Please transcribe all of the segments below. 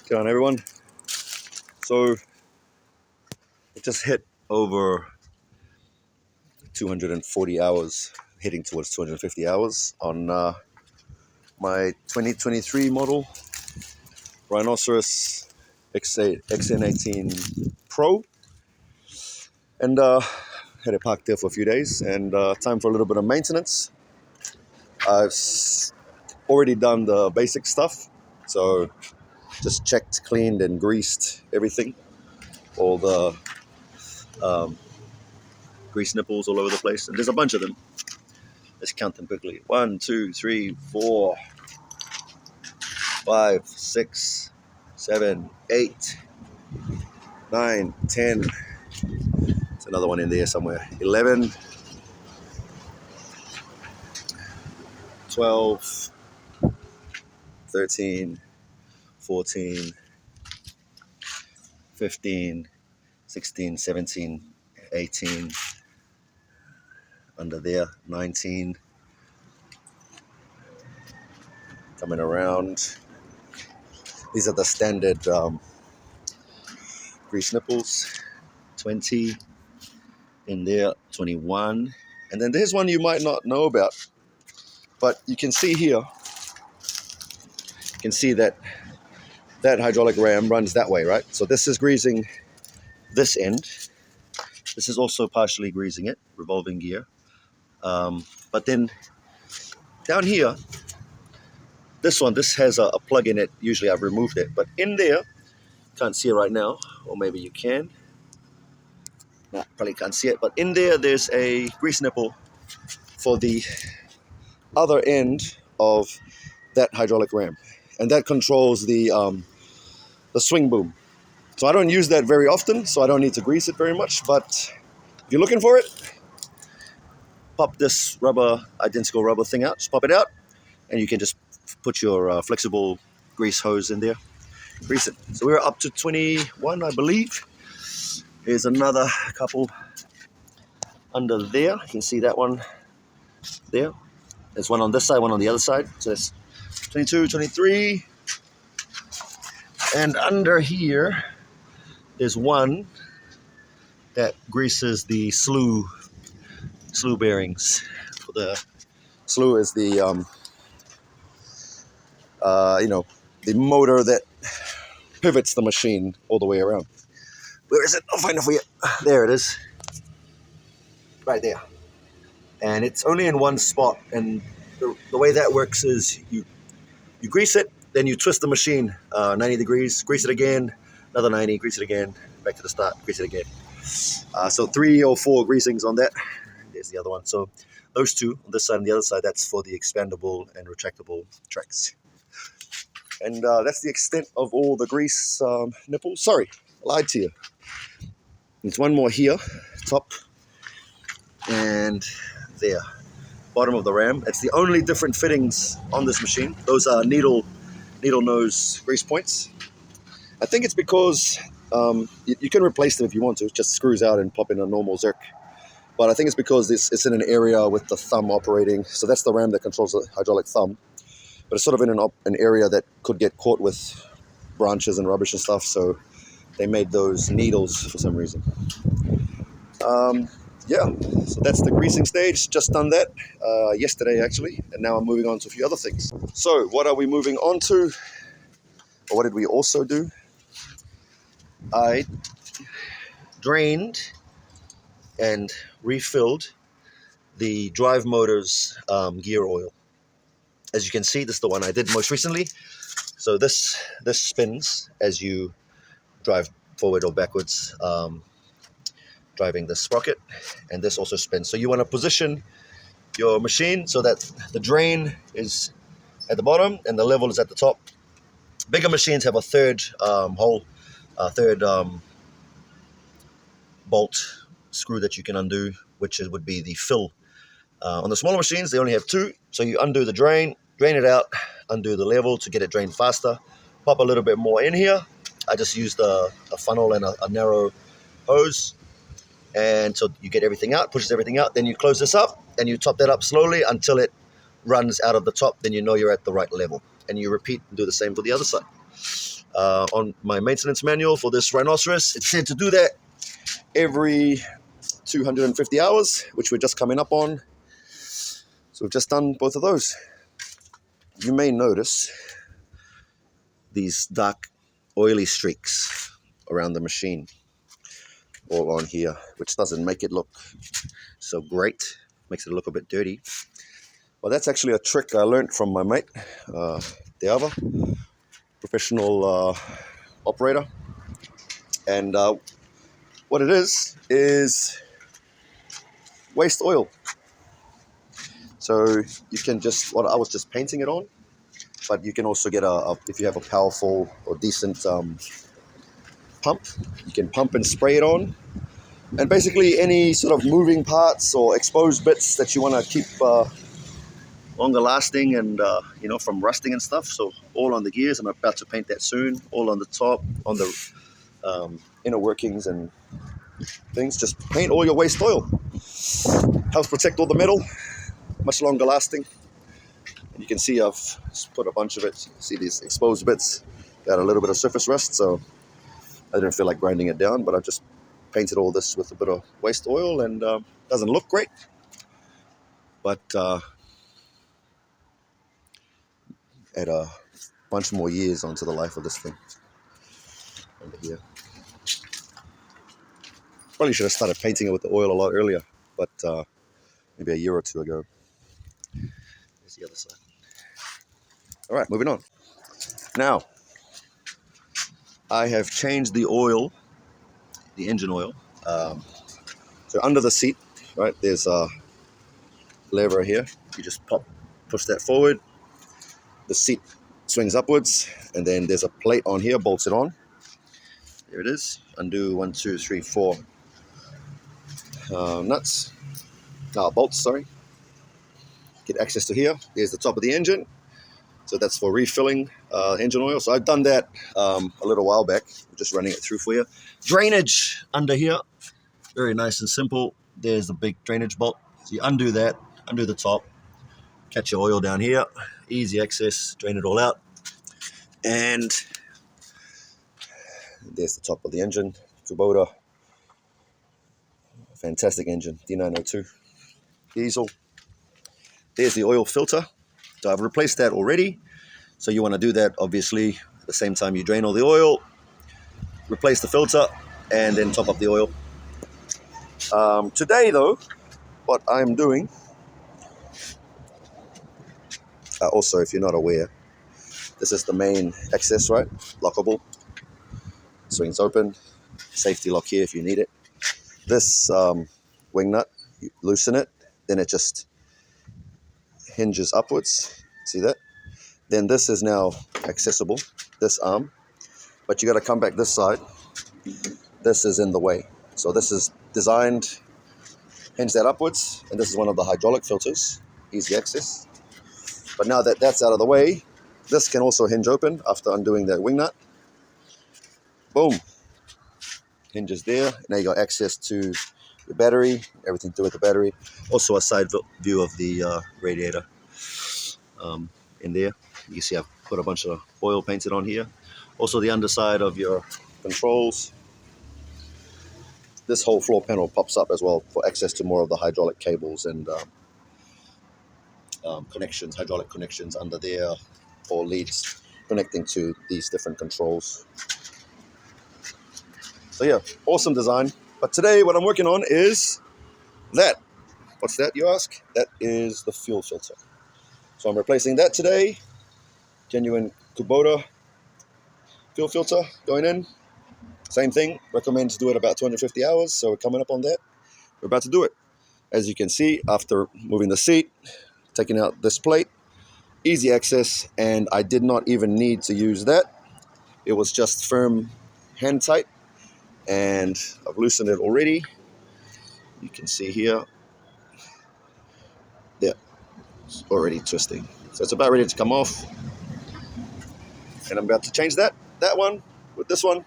Good on everyone. So it just hit over 240 hours, heading towards 250 hours on my 2023 model Rhino XN18 Pro, and had it parked there for a few days, and time for a little bit of maintenance. I've already done the basic stuff, so just checked, cleaned, and greased everything. All the grease nipples all over the place, and there's a bunch of them. Let's count them quickly. 1, 2, 3, 4, 5, 6, 7, 8, 9, 10. There's another one in there somewhere. 11, 12, 13, 14, 15, 16, 17, 18. Under there, 19. Coming around. These are the standard grease nipples. 20 in there, 21. And then there's one you might not know about, but you can see here, you can see that hydraulic ram runs that way, right? So this is greasing this end. This is also partially greasing it, revolving gear. But then down here, this has a plug in it. Usually I've removed it, but in there, can't see it right now, or maybe you can. Nah, probably can't see it, but in there, there's a grease nipple for the other end of that hydraulic ram, and that controls the swing boom. So I don't use that very often, so I don't need to grease it very much, but if you're looking for it, pop this identical rubber thing out, just pop it out, and you can just put your flexible grease hose in there, grease it. So we're up to 21, I believe. Here's another couple under there. You can see that one there. There's one on this side, one on the other side. So it's 22, 23. And under here, there's one that greases the slew bearings. The slew is the the motor that pivots the machine all the way around. Where is it? I'll find it for you. There it is. Right there. And it's only in one spot. And the way that works is you grease it, then you twist the machine 90 degrees, grease it again, another 90, grease it again, back to the start, grease it again. So 3 or 4 greasings on that. There's the other one. So those two, on this side and the other side, that's for the expandable and retractable tracks. And that's the extent of all the grease nipples. Sorry, I lied to you. There's one more here, top, and there, bottom of the ram. It's the only different fittings on this machine. Those are needle nose grease points. I think it's because you can replace them if you want to. It just screws out and pop in a normal zerk. But I think it's because it's in an area with the thumb operating. So that's the ram that controls the hydraulic thumb. But it's sort of in an area that could get caught with branches and rubbish and stuff. So they made those needles for some reason. Yeah, so that's the greasing stage. Just done that yesterday, actually. And now I'm moving on to a few other things. So what are we moving on to? Or what did we also do? I drained and refilled the drive motor's gear oil. As you can see, this is the one I did most recently. So this spins as you drive forward or backwards, driving the sprocket, and this also spins. So you want to position your machine so that the drain is at the bottom and the level is at the top. Bigger machines have a third bolt screw that you can undo, which would be the fill. On the smaller machines, they only have 2. So you undo the drain it out, undo the level to get it drained faster, pop a little bit more in here. I just used a funnel and a narrow hose, and so you get everything out, pushes everything out. Then you close this up and you top that up slowly until it runs out of the top. Then you know you're at the right level, and you repeat and do the same for the other side. on my maintenance manual for this rhinoceros. It said to do that every 250 hours, which we're just coming up on. So we've just done both of those. You may notice these dark oily streaks around the machine, all on here, which doesn't make it look so great, makes it look a bit dirty. Well, that's actually a trick I learned from my mate, the other professional operator. And what it is waste oil. So you can just, I was just painting it on, but you can also get if you have a powerful or decent pump, you can pump and spray it on. And basically any sort of moving parts or exposed bits that you want to keep longer lasting and from rusting and stuff. So all on the gears, I'm about to paint that soon. All on the top, on the inner workings and things. Just paint all your waste oil. Helps protect all the metal, much longer lasting. And you can see I've put a bunch of it. See these exposed bits, got a little bit of surface rust, so I didn't feel like grinding it down, but I just painted all this with a bit of waste oil, and doesn't look great, but add a bunch more years onto the life of this thing over here. Probably should have started painting it with the oil a lot earlier, but maybe a year or two ago. There's the other side. All right, moving on. Now, I have changed the oil, the engine oil. So under the seat, right, there's a lever here. You just push that forward. The seat swings upwards, and then there's a plate on here, bolts it on. There it is. Undo 1, 2, 3, 4 bolts, sorry. Get access to here. There's the top of the engine. So that's for refilling engine oil. So I've done that a little while back. I'm just running it through for you. Drainage under here. Very nice and simple. There's the big drainage bolt. So you undo that, undo the top, catch your oil down here. Easy access, drain it all out. And there's the top of the engine. Kubota. Fantastic engine, D902. Diesel. There's the oil filter. So I've replaced that already. So you want to do that, obviously, at the same time you drain all the oil, replace the filter, and then top up the oil. Today, though, what I'm doing, also, if you're not aware, this is the main access, right? Lockable. Swings open. Safety lock here if you need it. This wing nut, you loosen it, then it just hinges upwards. See that? Then this is now accessible, this arm, but you got to come back this side. This is in the way. So this is designed, hinge that upwards, and this is one of the hydraulic filters, easy access. But now that that's out of the way, this can also hinge open after undoing that wing nut. Boom. Hinges there. Now you got access to the battery, everything to do with the battery. Also a side view of the radiator in there. You can see I've put a bunch of oil painted on here. Also the underside of your controls. This whole floor panel pops up as well for access to more of the hydraulic cables and connections, hydraulic connections under there, or leads connecting to these different controls. So yeah, awesome design. But today what I'm working on is that. What's that, you ask? That is the fuel filter. So I'm replacing that today. Genuine Kubota fuel filter going in. Same thing, recommend to do it about 250 hours. So we're coming up on that. We're about to do it. As you can see, after moving the seat, taking out this plate, easy access, and I did not even need to use that. It was just firm hand tight, and I've loosened it already. You can see here, yeah, it's already twisting. So it's about ready to come off, and I'm about to change that one with this one.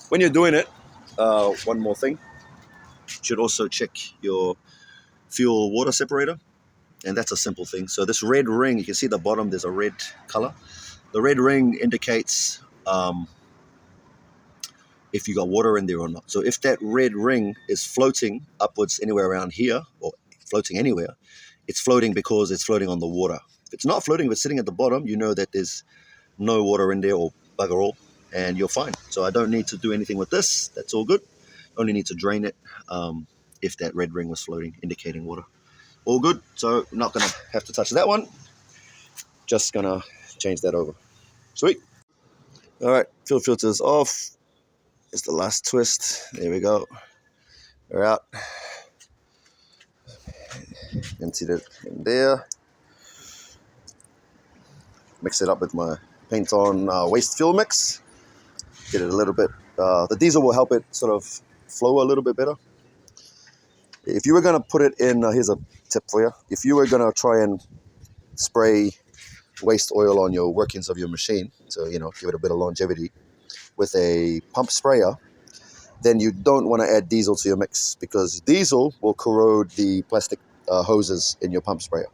When you're doing it, one more thing, you should also check your fuel water separator, and that's a simple thing. So this red ring, you can see the bottom, there's a red color. The red ring indicates if you got water in there or not. So if that red ring is floating upwards anywhere around here, or floating anywhere, it's floating because it's floating on the water. If it's not floating, if it's sitting at the bottom, you know that there's no water in there or bugger all, and you're fine. So I don't need to do anything with this. That's all good. Only need to drain it if that red ring was floating, indicating water. All good. So not going to have to touch that one. Just going to change that over. Sweet. All right, fuel filter's off. It's the last twist. There we go. We're out. Emptied it in there. Mix it up with my paint on waste fuel mix. Get it a little bit. The diesel will help it sort of flow a little bit better. If you were going to put it in, here's a tip for you. If you were going to try and spray waste oil on your workings of your machine, so, you know, give it a bit of longevity with a pump sprayer, then you don't want to add diesel to your mix, because diesel will corrode the plastic hoses in your pump sprayer.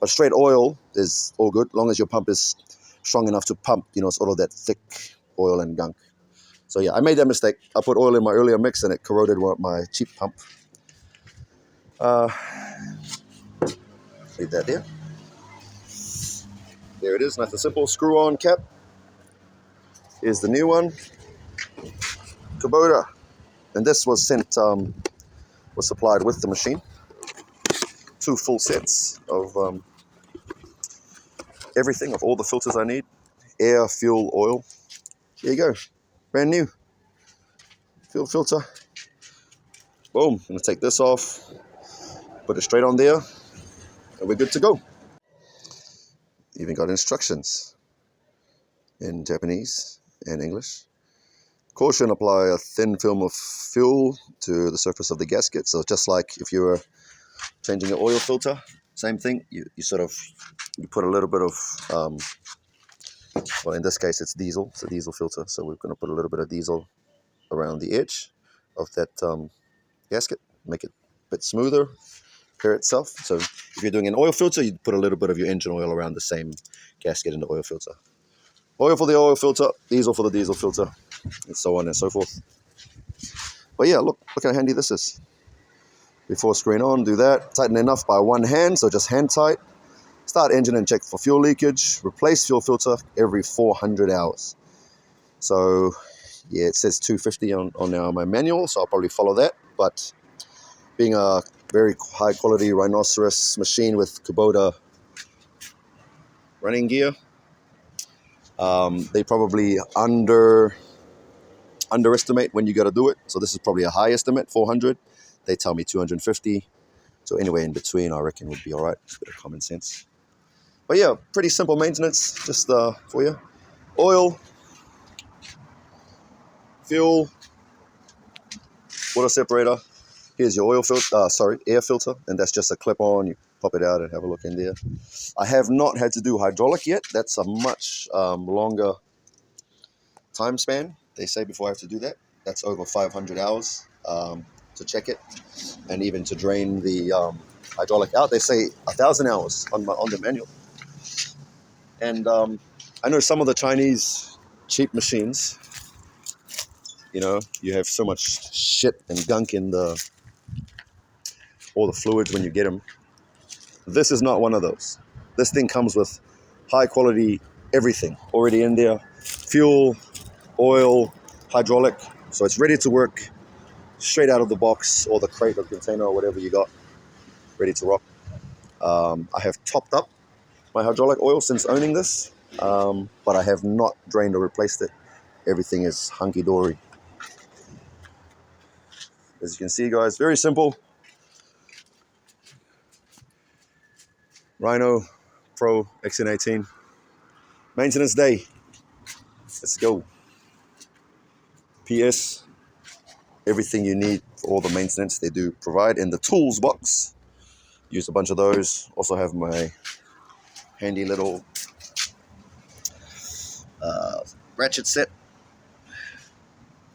But straight oil is all good, long as your pump is strong enough to pump, you know, sort of that thick oil and gunk. So yeah, I made that mistake. I put oil in my earlier mix and it corroded my cheap pump. Leave that there. There it is, nice and simple. Screw on cap. Here's the new one. Kubota. And this was sent, was supplied with the machine. 2 full sets of everything, of all the filters I need. Air, fuel, oil. There you go. Brand new. Fuel filter. Boom. I'm going to take this off. Put it straight on there. And we're good to go. Even got instructions in Japanese and English. Caution, apply a thin film of fuel to the surface of the gasket. So just like if you were changing an oil filter, same thing. You put a little bit of, well, in this case it's diesel. It's a diesel filter. So we're going to put a little bit of diesel around the edge of that gasket. Make it a bit smoother, repair itself. So if you're doing an oil filter, you put a little bit of your engine oil around the same gasket in the oil filter. Oil for the oil filter, diesel for the diesel filter, and so on and so forth. But yeah, look how handy this is. Before screen on, do that. Tighten enough by one hand, so just hand tight. Start engine and check for fuel leakage. Replace fuel filter every 400 hours. So yeah, it says 250 on my manual, so I'll probably follow that. But being a very high quality Rhinoceros machine with Kubota running gear, they probably underestimate when you got to do it. So this is probably a high estimate, 400. They tell me 250. So anywhere in between, I reckon would be all right. It's a bit of common sense. But yeah, pretty simple maintenance, just for you. Oil, fuel, water separator. Here's your oil filter, air filter, and that's just a clip-on. You pop it out and have a look in there. I have not had to do hydraulic yet. That's a much longer time span, they say, before I have to do that. That's over 500 hours to check it, and even to drain the hydraulic out. They say 1,000 hours on the manual. And I know some of the Chinese cheap machines, you know, you have so much shit and gunk in all the fluids when you get them. This is not one of those. This thing comes with high quality everything already in there. Fuel, oil, hydraulic. So it's ready to work straight out of the box, or the crate or container or whatever you got, ready to rock. I have topped up my hydraulic oil since owning this, but I have not drained or replaced it. Everything is hunky-dory. As you can see, guys, very simple. Rhino Pro XN18. Maintenance day. Let's go. PS, everything you need for all the maintenance they do provide in the tools box. Use a bunch of those. Also have my handy little ratchet set.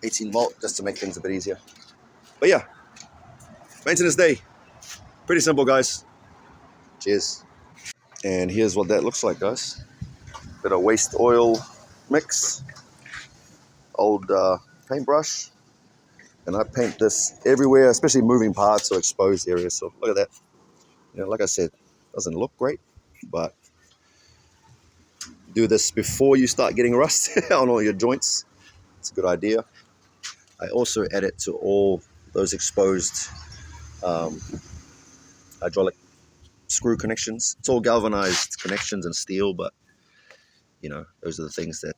18 volt, just to make things a bit easier. But yeah, maintenance day. Pretty simple, guys. Cheers. And here's what that looks like, guys. Bit of waste oil mix. old paintbrush, and I paint this everywhere, especially moving parts or exposed areas. So look at that. You know, like I said, doesn't look great, but do this before you start getting rust on all your joints. It's a good idea. I also add it to all those exposed hydraulic screw connections. It's all galvanized connections and steel, but you know, those are the things that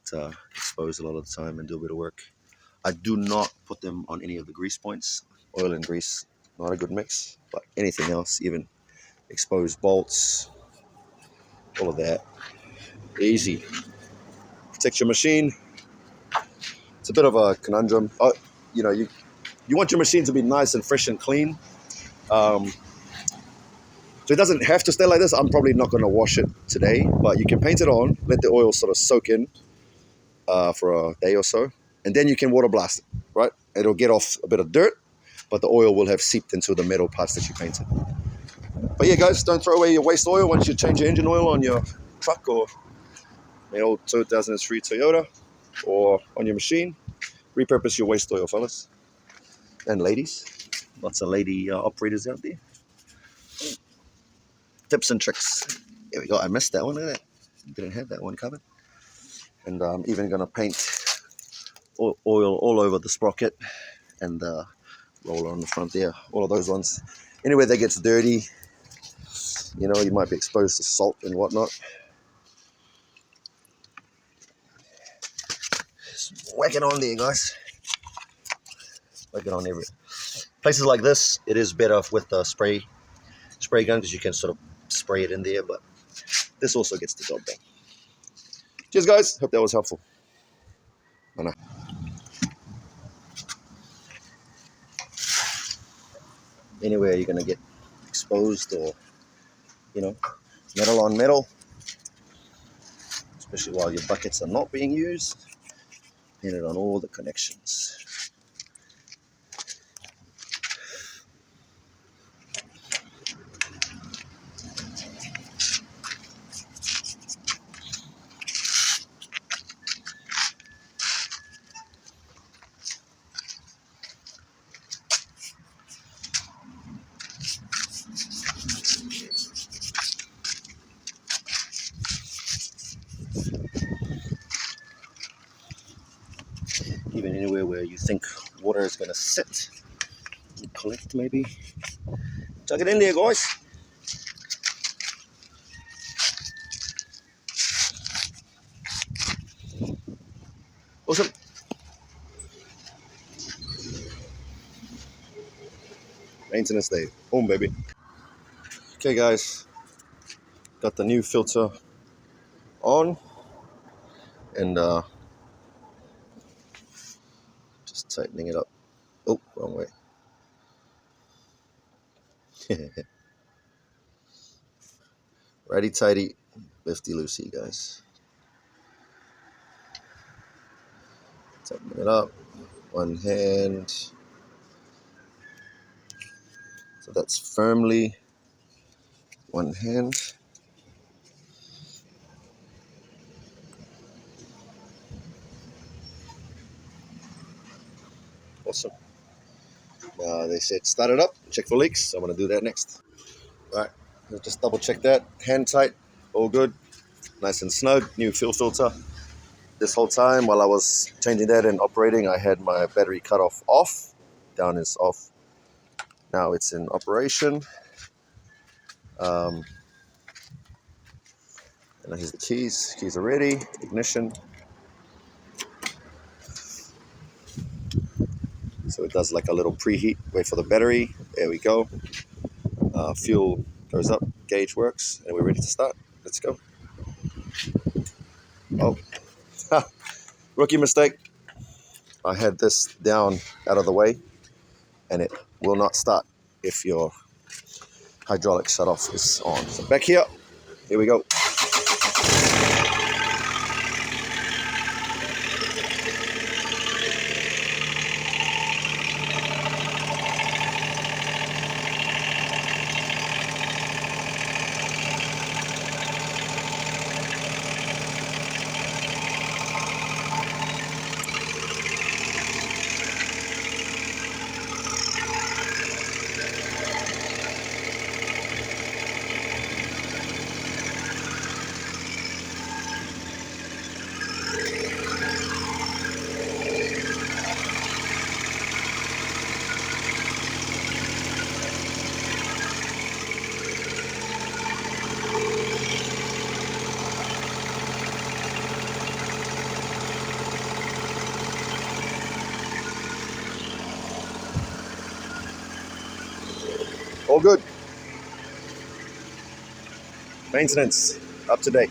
expose a lot of the time and do a bit of work. I do not put them on any of the grease points. Oil and grease, not a good mix, but anything else, even exposed bolts, all of that, easy. Protect your machine. It's a bit of a conundrum. You know, you want your machine to be nice and fresh and clean. So it doesn't have to stay like this. I'm probably not going to wash it today, but you can paint it on, let the oil sort of soak in for a day or so, and then you can water blast it, right? It'll get off a bit of dirt, but the oil will have seeped into the metal parts that you painted. But yeah, guys, don't throw away your waste oil once you change your engine oil on your truck or the old 2003 Toyota or on your machine. Repurpose your waste oil, fellas and ladies. Lots of lady operators out there. Tips and tricks. Here we go. I missed that one. Look at that. Didn't have that one covered. And I'm even going to paint oil all over the sprocket and the roller on the front there. All of those ones. Anywhere that gets dirty, you know, you might be exposed to salt and whatnot. Just whack it on there, guys. Whack it on every. Places like this, it is better with the spray gun because you can sort of spray it in there, but this also gets the job done. Cheers, guys. Hope that was helpful. Anywhere you're going to get exposed or, you know, metal on metal, especially while your buckets are not being used, paint it on all the connections. Even anywhere where you think water is going to sit and collect, maybe. Chuck it in there, guys. Awesome. Maintenance day. Boom, baby. Okay, guys. Got the new filter on. And just tightening it up. Oh, wrong way. Righty tighty, lefty loosey, guys. Tightening it up. One hand. So that's firmly one hand. Awesome. They said start it up, check for leaks. So I'm going to do that next. All right, just double check that. Hand tight, all good. Nice and snug. New fuel filter. This whole time while I was changing that and operating, I had my battery cutoff off. Down is off. Now it's in operation. And here's the keys. Keys are ready. Ignition. So it does like a little preheat. Wait for the battery. There we go. Fuel goes up. Gauge works. And we're ready to start. Let's go. Oh. Rookie mistake. I had this down out of the way. And it will not start if your hydraulic shutoff is on. So back here. Here we go. All good. Maintenance, up to date.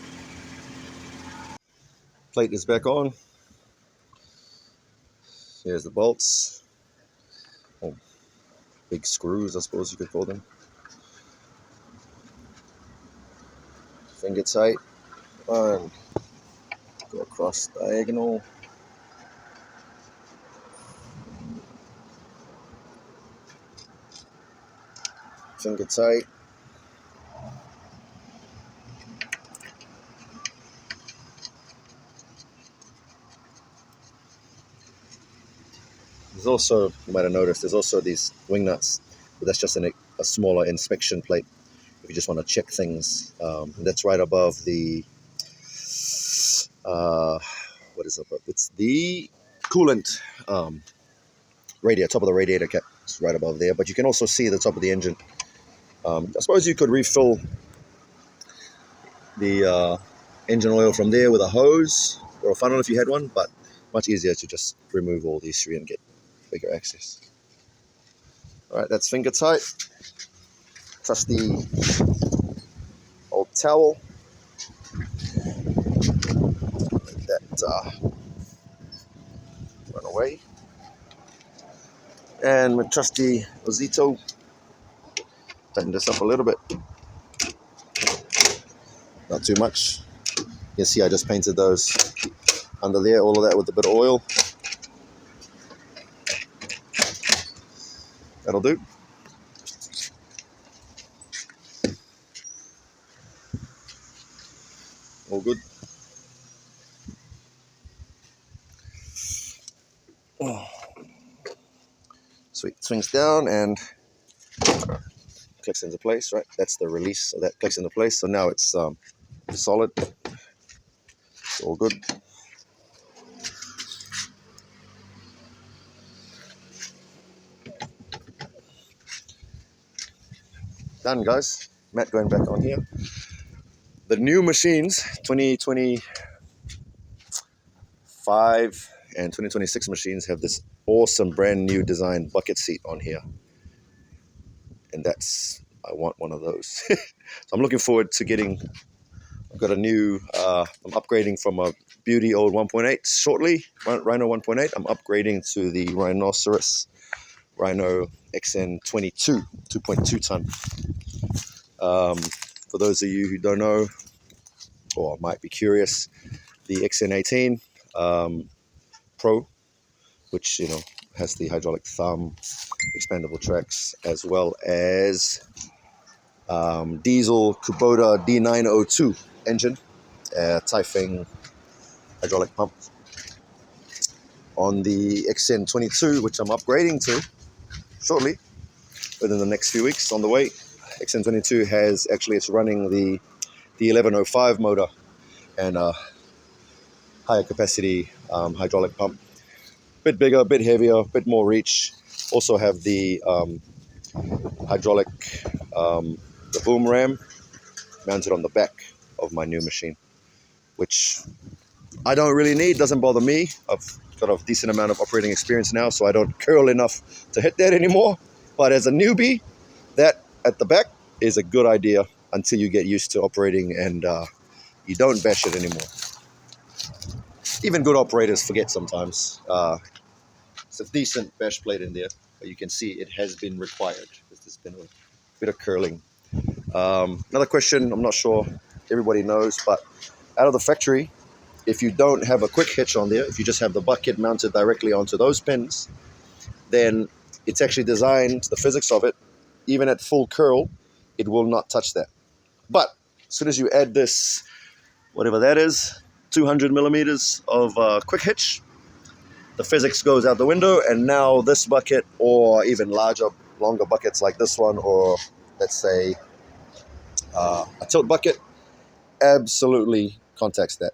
Plate is back on. Here's the bolts. Oh, big screws, I suppose you could call them. Finger tight. And go across diagonal. Finger tight. There's also, you might have noticed, there's also these wing nuts, but that's just a smaller inspection plate if you just want to check things. That's right above the, what is it? It's the coolant radiator, top of the radiator cap. It's right above there, but you can also see the top of the engine. I suppose you could refill the engine oil from there with a hose or a funnel if you had one, but much easier to just remove all these three and get bigger access. All right, that's finger tight. Trust the old towel. Let that run away. And with trusty Ozito, tighten this up a little bit. Not too much. You can see I just painted those under there, all of that with a bit of oil. That'll do. All good. Oh. Sweet. Swings down and clicks into place, right? That's the release, so that clicks into place. So now it's solid. It's all good. Done, guys. Matt going back on here. The new machines, 2025 and 2026 machines, have this awesome brand new design bucket seat on here. And I want one of those. So I'm looking forward to I've got a new, I'm upgrading from a beauty old 1.8 shortly, Rhino 1.8. I'm upgrading to the Rhinoceros Rhino XN18 2.2 ton. For those of you who don't know, or might be curious, the XN18 Pro, which has the hydraulic thumb, expandable tracks, as well as diesel Kubota D902 engine, Taifeng hydraulic pump. On the XN22, which I'm upgrading to shortly, within the next few weeks on the way, XN22 it's running the 1105 motor and a higher capacity hydraulic pump. Bit bigger, bit heavier, bit more reach. Also have the hydraulic, the boom ram mounted on the back of my new machine, which I don't really need, doesn't bother me. I've got a decent amount of operating experience now, so I don't curl enough to hit that anymore. But as a newbie, that at the back is a good idea until you get used to operating and you don't bash it anymore. Even good operators forget sometimes. It's a decent bash plate in there, but you can see it has been required because there's been a bit of curling. Another question, I'm not sure everybody knows, but out of the factory, if you don't have a quick hitch on there, if you just have the bucket mounted directly onto those pins, then it's actually designed, the physics of it, even at full curl, it will not touch that. But as soon as you add this, whatever that is, 200 millimeters of quick hitch, the physics goes out the window, and now this bucket, or even larger, longer buckets like this one, or let's say a tilt bucket, absolutely contacts that.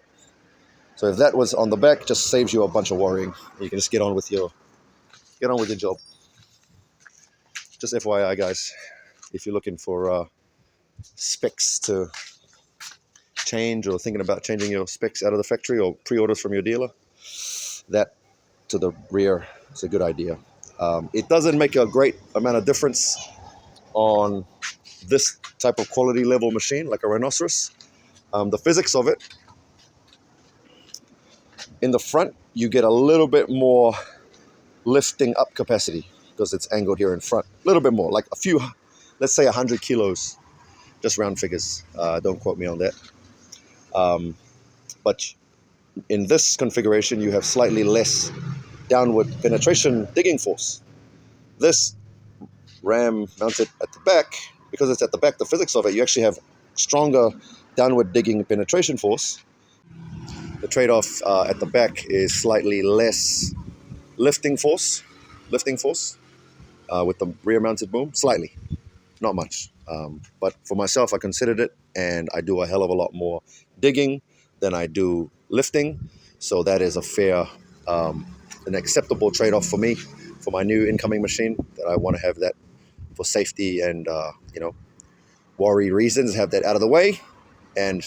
So if that was on the back, just saves you a bunch of worrying. You can just get on with your job. Just FYI, guys, if you're looking for specs to change or thinking about changing your specs out of the factory or pre-orders from your dealer, that to the rear is a good idea. It doesn't make a great amount of difference on this type of quality level machine, like a Rhinoceros. The physics of it, in the front, you get a little bit more lifting up capacity because it's angled here in front. A little bit more, like a few, let's say 100 kilos, just round figures. Don't quote me on that. But in this configuration, you have slightly less downward penetration digging force. This ram mounted at the back, because it's at the back, the physics of it, you actually have stronger downward digging penetration force. The trade-off at the back is slightly less lifting force with the rear mounted boom, slightly, not much. But for myself, I considered it, and I do a hell of a lot more digging than I do lifting. So that is a fair, an acceptable trade-off for me, for my new incoming machine, that I want to have that for safety and, worry reasons, have that out of the way. And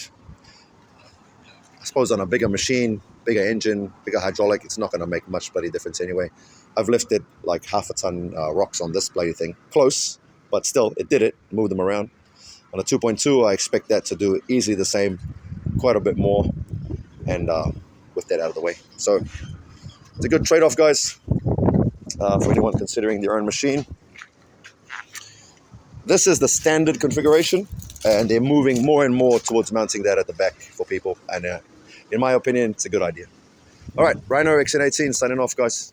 I suppose on a bigger machine, bigger engine, bigger hydraulic, it's not going to make much bloody difference anyway. I've lifted like half a ton rocks on this bloody thing. Close, but still, it did it, moved them around. On a 2.2, I expect that to do easily the same, quite a bit more, and with that out of the way. So it's a good trade-off, guys, for anyone considering their own machine. This is the standard configuration, and they're moving more and more towards mounting that at the back for people. And in my opinion, it's a good idea. All right, Rhino XN18 signing off, guys.